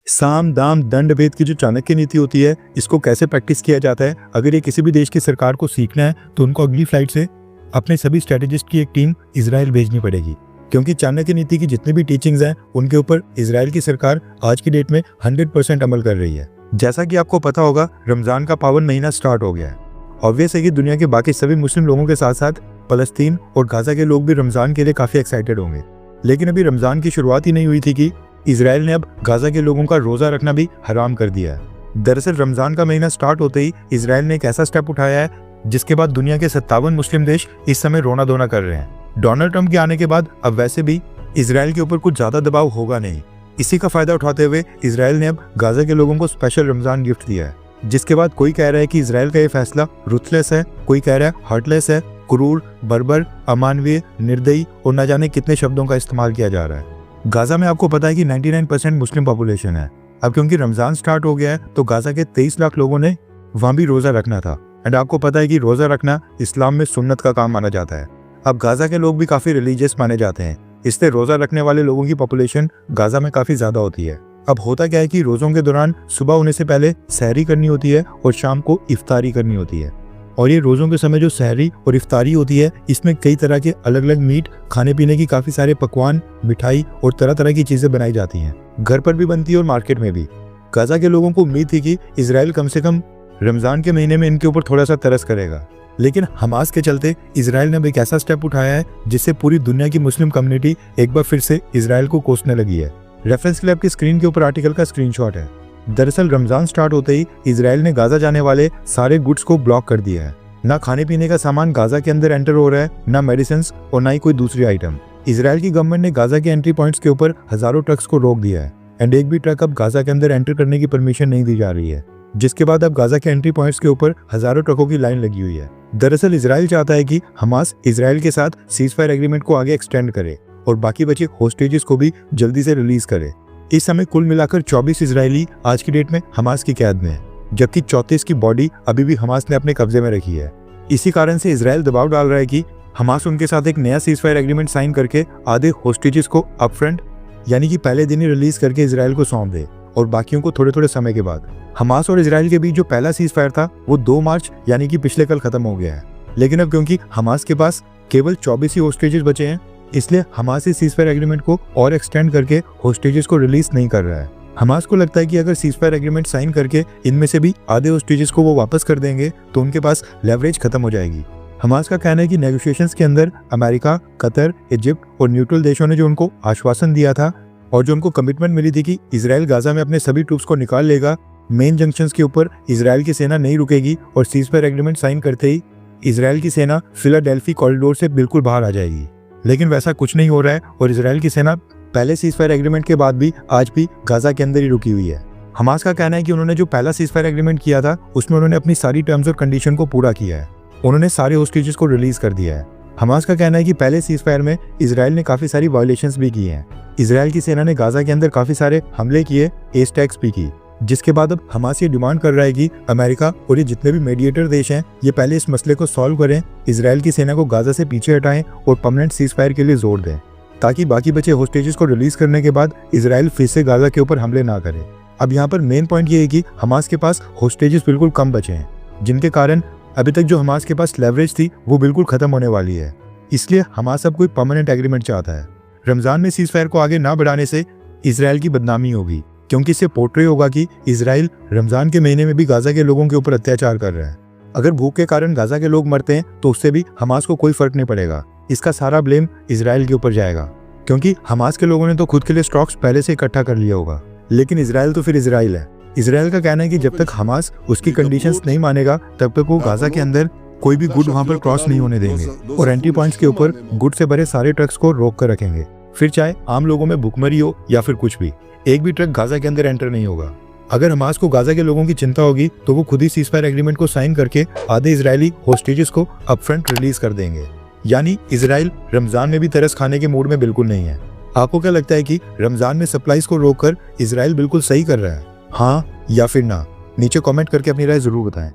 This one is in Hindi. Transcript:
साम दाम दंड भेद की जो चाणक्य नीति होती है, इसको कैसे प्रैक्टिस किया जाता है, अगर ये किसी भी देश की सरकार को सीखना है तो उनको अगली फ्लाइट से अपने सभी स्ट्रेटेजिस्ट की एक टीम इजराइल भेजनी पड़ेगी। क्योंकि चाणक्य नीति की जितनी भी टीचिंग्स हैं उनके ऊपर इजराइल की सरकार आज की डेट में 100% अमल कर रही है। जैसा कि आपको पता होगा, रमजान का पावन महीना स्टार्ट हो गया है। ऑब्वियस है कि दुनिया के बाकी सभी मुस्लिम लोगों के साथ साथ फलस्तीन और गाजा के लोग भी रमजान के लिए काफी एक्साइटेड होंगे। लेकिन अभी रमजान की शुरुआत ही नहीं हुई थी कि इजराइल ने अब गाजा के लोगों का रोजा रखना भी हराम कर दिया है। दरअसल रमजान का महीना स्टार्ट होते ही इजराइल ने एक ऐसा स्टेप उठाया है जिसके बाद दुनिया के 57 मुस्लिम देश इस समय रोना धोना कर रहे हैं। डोनाल्ड ट्रंप के आने के बाद अब वैसे भी इजराइल के ऊपर कुछ ज्यादा दबाव होगा नहीं। इसी का फायदा उठाते हुए इजराइल ने अब गाजा के लोगों को स्पेशल रमजान गिफ्ट दिया है। जिसके बाद कोई कह रहा है कि इजराइल का ये फैसला रुथलेस है, कोई कह रहा है हार्टलेस है, क्रूर, बर्बर, अमानवीय, निर्दयी और न जाने कितने शब्दों का इस्तेमाल किया जा रहा है। गाजा में आपको पता है कि 99% मुस्लिम पॉपुलेशन है। अब क्योंकि रमजान स्टार्ट हो गया है तो गाजा के 23 लाख लोगों ने वहां भी रोजा रखना था। एंड आपको पता है कि रोजा रखना इस्लाम में सुन्नत का काम माना जाता है। अब गाजा के लोग भी काफी रिलीजियस माने जाते हैं, इसलिए रोजा रखने वाले लोगों की पॉपुलेशन गाजा में काफी ज्यादा होती है। अब होता क्या है कि रोजों के दौरान सुबह होने से पहले सहरी करनी होती है और शाम को इफ्तारी करनी होती है। और ये रोजों के समय जो सहरी और इफ्तारी होती है, इसमें कई तरह के अलग अलग मीट, खाने पीने की काफी सारे पकवान, मिठाई और तरह तरह की चीजें बनाई जाती हैं। घर पर भी बनती है और मार्केट में भी। गाजा के लोगों को उम्मीद थी कि इजराइल कम से कम रमजान के महीने में इनके ऊपर थोड़ा सा तरस करेगा। लेकिन हमास के चलते इजराइल ने अब एक ऐसा स्टेप उठाया है जिससे पूरी दुनिया की मुस्लिम कम्युनिटी एक बार फिर से इजराइल को कोसने लगी है। रेफरेंस के लिए आपकी स्क्रीन के ऊपर आर्टिकल का स्क्रीनशॉट है। दरअसल रमजान स्टार्ट होते ही इजराइल ने गाजा जाने वाले सारे गुड्स को ब्लॉक कर दिया है। ना खाने पीने का सामान गाजा के अंदर एंटर हो रहा है, ना मेडिसिन और ना ही कोई दूसरी आइटम। इजराइल की गवर्नमेंट ने गाजा के एंट्री पॉइंट्स के ऊपर हजारों ट्रक्स को रोक दिया है। एंड एक भी ट्रक अब गाजा के अंदर एंटर करने की परमिशन नहीं दी जा रही है। जिसके बाद अब गाजा के एंट्री पॉइंट्स के ऊपर हजारों ट्रकों की लाइन लगी हुई है। दरअसल इजराइल चाहता है कि हमास इजराइल के साथ सीजफायर एग्रीमेंट को आगे एक्सटेंड करे और बाकी बचे होस्टेजेस को भी जल्दी से रिलीज करे। इस समय कुल मिलाकर 24 इजरायली आज की डेट में हमास की कैद में है, जबकि 34 की बॉडी अभी भी हमास ने अपने कब्जे में रखी है। इसी कारण से इजराइल दबाव डाल रहा है कि हमास उनके साथ एक नया सीजफायर एग्रीमेंट साइन करके आधे होस्टेजेस को अपफ्रंट यानी कि पहले दिन ही रिलीज करके इजराइल को सौंप दे और बाकियों को थोड़े थोड़े समय के बाद। हमास और इजराइल के बीच जो पहला सीजफायर था वो 2 मार्च यानी कि पिछले कल खत्म हो गया है। लेकिन अब क्योंकि हमास के पास केवल 24 ही होस्टेजेस बचे हैं, इसलिए हमास इस सीजफायर एग्रीमेंट को और एक्सटेंड करके होस्टेजेस को रिलीज नहीं कर रहा है। हमास को लगता है कि अगर सीजफायर एग्रीमेंट साइन करके इनमें से भी आधे होस्टेजेस को वो वापस कर देंगे तो उनके पास लेवरेज खत्म हो जाएगी। हमास का कहना है कि नेगोशिएशंस के अंदर अमेरिका, कतर, इजिप्ट और न्यूट्रल देशों ने जो उनको आश्वासन दिया था और जो उनको कमिटमेंट मिली थी कि इजराइल गाजा में अपने सभी ट्रूप्स को निकाल लेगा, मेन जंक्शंस के ऊपर इजराइल की सेना नहीं रुकेगी और सीजफायर एग्रीमेंट साइन करते ही इजराइल की सेना फिलाडेल्फी कॉरिडोर से बिल्कुल बाहर आ जाएगी। लेकिन वैसा कुछ नहीं हो रहा है और इजराइल की सेना पहले सीजफायर एग्रीमेंट के बाद भी आज भी गाजा के अंदर ही रुकी हुई है। हमास का कहना है कि उन्होंने जो पहला सीजफायर एग्रीमेंट किया था उसमें उन्होंने अपनी सारी टर्म्स और कंडीशन को पूरा किया है। उन्होंने सारे होस्टेजेस को रिलीज कर दिया है। हमास का कहना है कि पहले सीजफायर में इजराइल ने काफी सारी वायलेशंस भी की हैं। इजराइल की सेना ने गाजा के अंदर काफी सारे हमले किए, एयर स्ट्राइक्स भी की। जिसके बाद अब हमास ये डिमांड कर रहा है कि अमेरिका और ये जितने भी मीडिएटर देश हैं ये पहले इस मसले को सॉल्व करें, इजराइल की सेना को गाजा से पीछे हटाएं और परमानेंट सीजफायर के लिए जोर दें, ताकि बाकी बचे होस्टेजेस को रिलीज करने के बाद इजराइल फिर से गाजा के ऊपर हमले ना करे। अब यहाँ पर मेन पॉइंट ये है कि हमास के पास होस्टेजेस बिल्कुल कम बचे हैं, जिनके कारण अभी तक जो हमास के पास लेवरेज थी वो बिल्कुल खत्म होने वाली है। इसलिए हमास अब कोई परमानेंट एग्रीमेंट चाहता है। रमजान में सीजफायर को आगे ना बढ़ाने से इजराइल की बदनामी होगी, क्योंकि इससे पोर्ट्रे होगा कि इजराइल रमजान के महीने में भी गाजा के लोगों के ऊपर अत्याचार कर रहा है। अगर भूख के कारण गाजा के लोग मरते हैं तो उससे भी हमास को कोई फर्क नहीं पड़ेगा। इसका सारा ब्लेम इजराइल के ऊपर जाएगा, क्योंकि हमास के लोगों ने तो खुद के लिए स्टॉक्स पहले से इकट्ठा कर लिया होगा। लेकिन इजराइल तो फिर इजराइल है। इजराइल का कहना है कि जब तक हमास उसकी कंडीशंस नहीं मानेगा तब तक वो गाजा के अंदर कोई भी गुड वहां पर क्रॉस नहीं होने देंगे और एंट्री पॉइंट्स के ऊपर गुड से भरे सारे ट्रक्स को रोक कर रखेंगे। फिर चाहे आम लोगों में भुखमरी हो या फिर कुछ भी, एक भी ट्रक गाजा के अंदर एंटर नहीं होगा। अगर हमास को गाजा के लोगों की चिंता होगी तो वो खुद ही सीजफायर एग्रीमेंट को साइन करके आधे इजरायली होस्टेजेस को अपफ्रंट रिलीज कर देंगे। यानी इजराइल रमजान में भी तरस खाने के मूड में बिल्कुल नहीं है। आपको क्या लगता है कि रमजान में सप्लाईज को रोककर इजराइल बिल्कुल सही कर रहा है? हाँ या फिर ना? नीचे कमेंट करके अपनी राय जरूर बताएं।